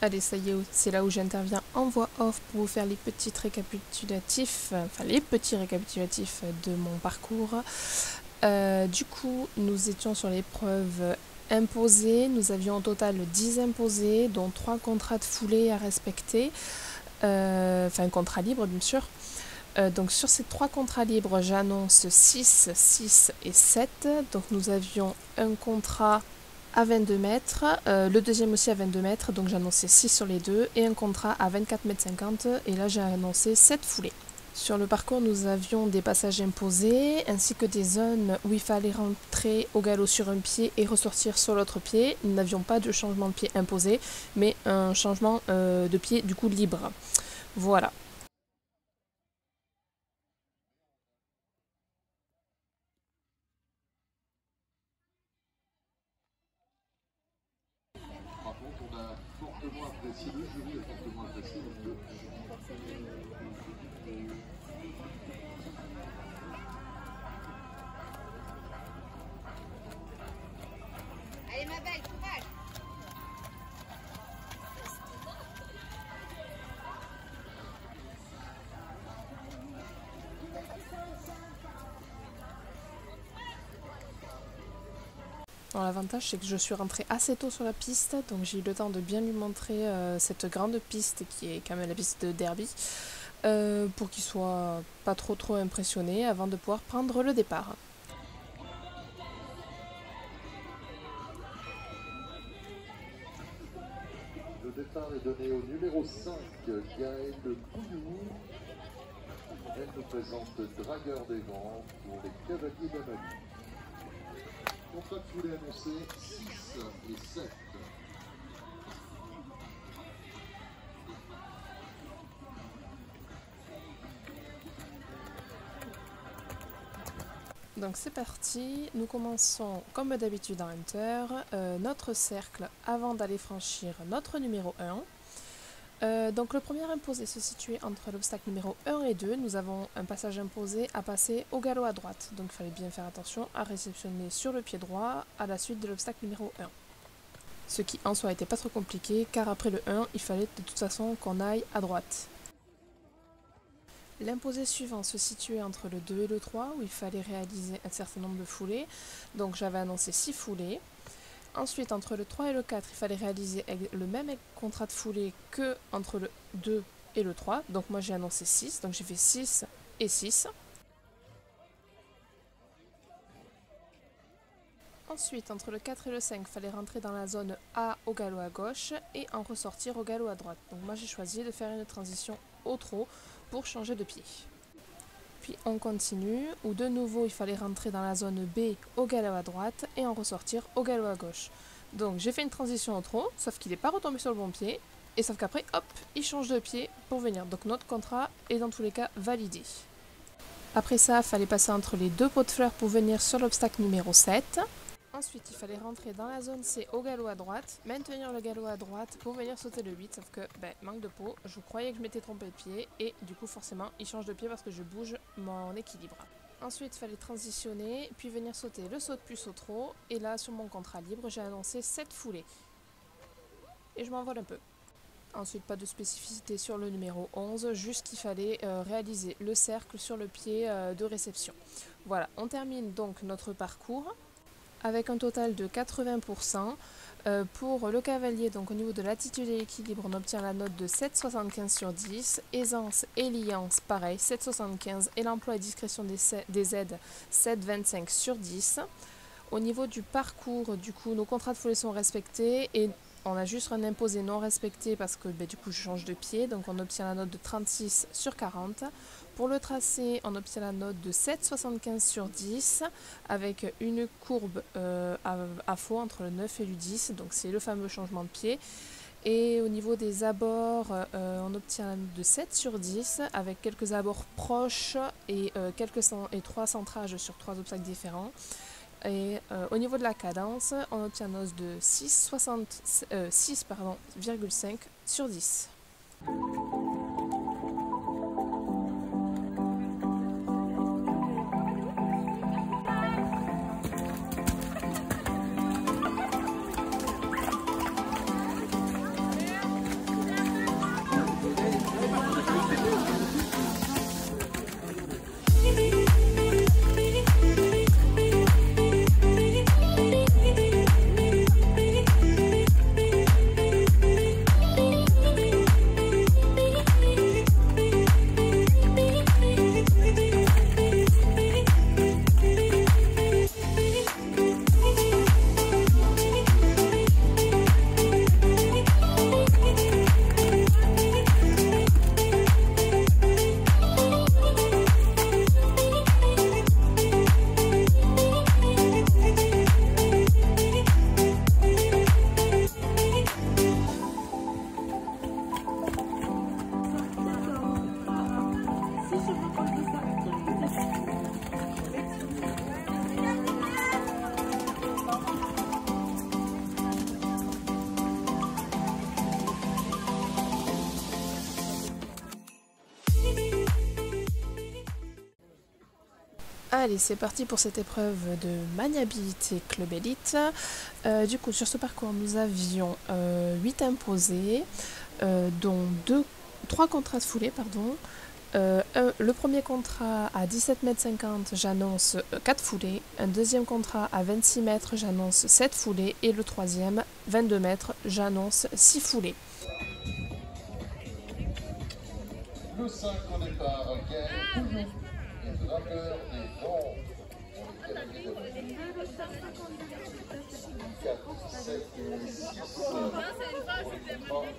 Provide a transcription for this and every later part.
Allez, ça y est, c'est là où j'interviens en voix off pour vous faire les petits récapitulatifs, de mon parcours. Du coup, nous étions sur l'épreuve imposée. Nous avions au total 10 imposés, dont 3 contrats de foulée à respecter. Un contrat libre, bien sûr. Donc sur ces 3 contrats libres, j'annonce 6, 6 et 7. Donc nous avions un contrat à 22 mètres, le deuxième aussi à 22 mètres, donc j'ai annoncé 6 sur les deux, et un contrat à 24,50 m, et là j'ai annoncé 7 foulées. Sur le parcours, nous avions des passages imposés, ainsi que des zones où il fallait rentrer au galop sur un pied et ressortir sur l'autre pied. Nous n'avions pas de changement de pied imposé, mais un changement de pied du coup libre. Voilà. Par contre, on a fortement apprécié, le jury a fortement apprécié les deux. Allez ma belle, courage! Alors, l'avantage, c'est que je suis rentrée assez tôt sur la piste, donc j'ai eu le temps de bien lui montrer cette grande piste qui est quand même la piste de derby, pour qu'il soit pas trop impressionné avant de pouvoir prendre le départ. Le départ est donné au numéro 5, Gaël Couillou. Elle nous présente Dragueur des Vents pour les Cavaliers d'Amalie. Contrat de foulée annoncé 6 et 7. Donc c'est parti, nous commençons comme d'habitude en Hunter, notre cercle avant d'aller franchir notre numéro 1. Donc le premier imposé se situait entre l'obstacle numéro 1 et 2. Nous avons un passage imposé à passer au galop à droite. Donc il fallait bien faire attention à réceptionner sur le pied droit à la suite de l'obstacle numéro 1. Ce qui en soi n'était pas trop compliqué car après le 1, il fallait de toute façon qu'on aille à droite. L'imposé suivant se situait entre le 2 et le 3 où il fallait réaliser un certain nombre de foulées. Donc j'avais annoncé 6 foulées. Ensuite, entre le 3 et le 4, il fallait réaliser le même contrat de foulée que entre le 2 et le 3. Donc moi j'ai annoncé 6, donc j'ai fait 6 et 6. Ensuite, entre le 4 et le 5, il fallait rentrer dans la zone A au galop à gauche et en ressortir au galop à droite. Donc moi j'ai choisi de faire une transition au trot pour changer de pied. Puis on continue, où de nouveau il fallait rentrer dans la zone B au galop à droite et en ressortir au galop à gauche. Donc j'ai fait une transition au trot, sauf qu'il n'est pas retombé sur le bon pied, et sauf qu'après, hop, il change de pied pour venir. Donc notre contrat est dans tous les cas validé. Après ça, il fallait passer entre les deux pots de fleurs pour venir sur l'obstacle numéro 7. Ensuite, il fallait rentrer dans la zone C au galop à droite, maintenir le galop à droite pour venir sauter le 8, sauf que, manque de peau, je croyais que je m'étais trompé de pied, et du coup, forcément, il change de pied parce que je bouge mon équilibre. Ensuite, il fallait transitionner, puis venir sauter le saut de puce au trot, et là, sur mon contrat libre, j'ai annoncé 7 foulées. Et je m'envole un peu. Ensuite, pas de spécificité sur le numéro 11, juste qu'il fallait réaliser le cercle sur le pied de réception. Voilà, on termine donc notre parcours avec un total de 80%. Pour le cavalier, donc au niveau de l'attitude et l'équilibre, on obtient la note de 7,75 sur 10. Aisance et liance, pareil, 7,75. Et l'emploi et discrétion des aides, 7,25 sur 10. Au niveau du parcours, du coup, nos contrats de foulée sont respectés et on a juste un imposé non respecté parce que du coup je change de pied, donc on obtient la note de 36 sur 40. Pour le tracé, on obtient la note de 7,75 sur 10 avec une courbe à faux entre le 9 et le 10, donc c'est le fameux changement de pied. Et au niveau des abords, on obtient la note de 7 sur 10 avec quelques abords proches et 3 centrages sur 3 obstacles différents. Et au niveau de la cadence, on obtient une note de 6,5 sur 10. Allez, c'est parti pour cette épreuve de maniabilité club élite. Du coup, sur ce parcours, nous avions 8 imposés, dont 3 contrats de foulée, pardon. Le premier contrat à 17,50 m, j'annonce 4 foulées. Un deuxième contrat à 26 mètres, j'annonce 7 foulées. Et le troisième, 22 mètres, j'annonce 6 foulées. Le 5 au départ, Gaël Pouillou, et Dragueur des Vents. Pour les cavaliers de Mali. 4, 7, 6, pour les contrats.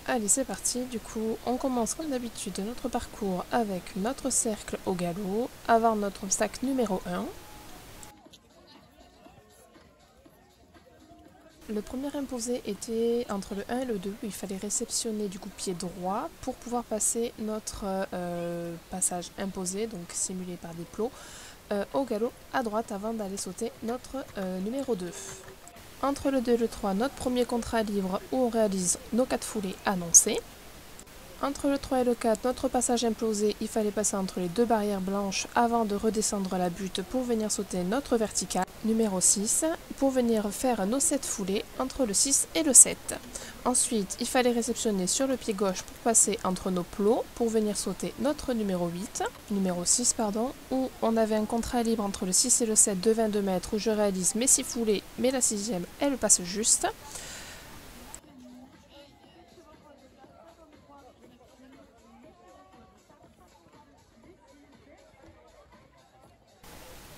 Allez, c'est parti. Du coup, on commence comme d'habitude notre parcours avec notre cercle au galop, avant notre obstacle numéro 1. Le premier imposé était entre le 1 et le 2, où il fallait réceptionner du coup pied droit pour pouvoir passer notre passage imposé, donc simulé par des plots, au galop à droite avant d'aller sauter notre numéro 2. Entre le 2 et le 3, notre premier contrat libre où on réalise nos 4 foulées annoncées. Entre le 3 et le 4, notre passage imposé, il fallait passer entre les 2 barrières blanches avant de redescendre la butte pour venir sauter notre vertical. Numéro 6, pour venir faire nos 7 foulées entre le 6 et le 7. Ensuite, il fallait réceptionner sur le pied gauche pour passer entre nos plots pour venir sauter notre numéro 6 pardon, où on avait un contrat libre entre le 6 et le 7 de 22 mètres où je réalise mes 6 foulées, mais la 6e, elle passe juste.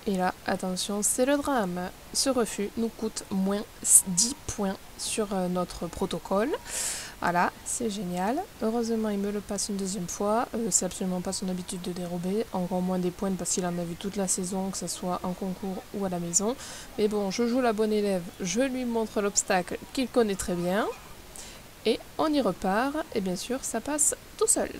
Et là, attention, c'est le drame. Ce refus nous coûte moins 10 points sur notre protocole. Voilà, c'est génial. Heureusement, il me le passe une deuxième fois. C'est absolument pas son habitude de dérober. Encore moins des points parce qu'il en a vu toute la saison, que ce soit en concours ou à la maison. Mais bon, je joue la bonne élève. Je lui montre l'obstacle qu'il connaît très bien. Et on y repart. Et bien sûr, ça passe tout seul.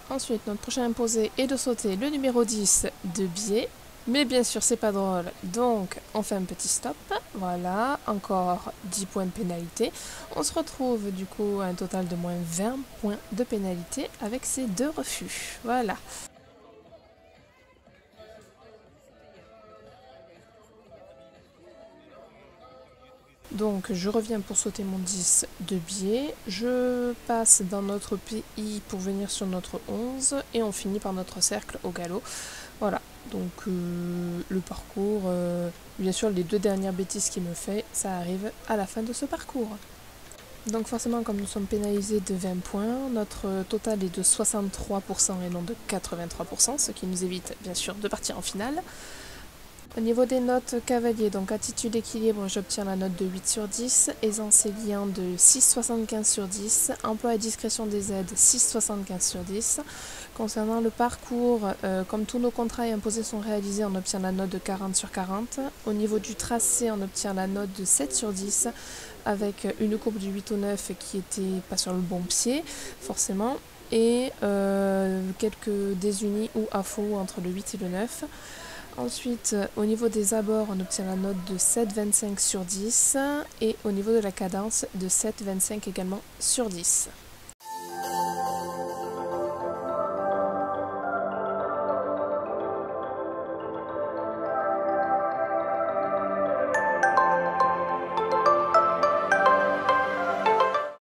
Ensuite, notre prochain imposé est de sauter le numéro 10 de biais. Mais bien sûr, c'est pas drôle, donc on fait un petit stop. Voilà, encore 10 points de pénalité. On se retrouve du coup à un total de moins 20 points de pénalité avec ces 2 refus. Voilà. Donc je reviens pour sauter mon 10 de biais, je passe dans notre pays pour venir sur notre 11 et on finit par notre cercle au galop. Voilà, donc le parcours, bien sûr les 2 dernières bêtises qu'il me fait, ça arrive à la fin de ce parcours. Donc forcément comme nous sommes pénalisés de 20 points, notre total est de 63% et non de 83%, ce qui nous évite bien sûr de partir en finale. Au niveau des notes cavalier, donc attitude équilibre, j'obtiens la note de 8 sur 10, aisance et lien de 6,75 sur 10, emploi et discrétion des aides 6,75 sur 10. Concernant le parcours, comme tous nos contrats et imposés sont réalisés, on obtient la note de 40 sur 40. Au niveau du tracé, on obtient la note de 7 sur 10, avec une courbe du 8 au 9 qui était pas sur le bon pied, forcément, et quelques désunis ou à faux entre le 8 et le 9. Ensuite, au niveau des abords, on obtient la note de 7,25 sur 10 et au niveau de la cadence de 7,25 également sur 10.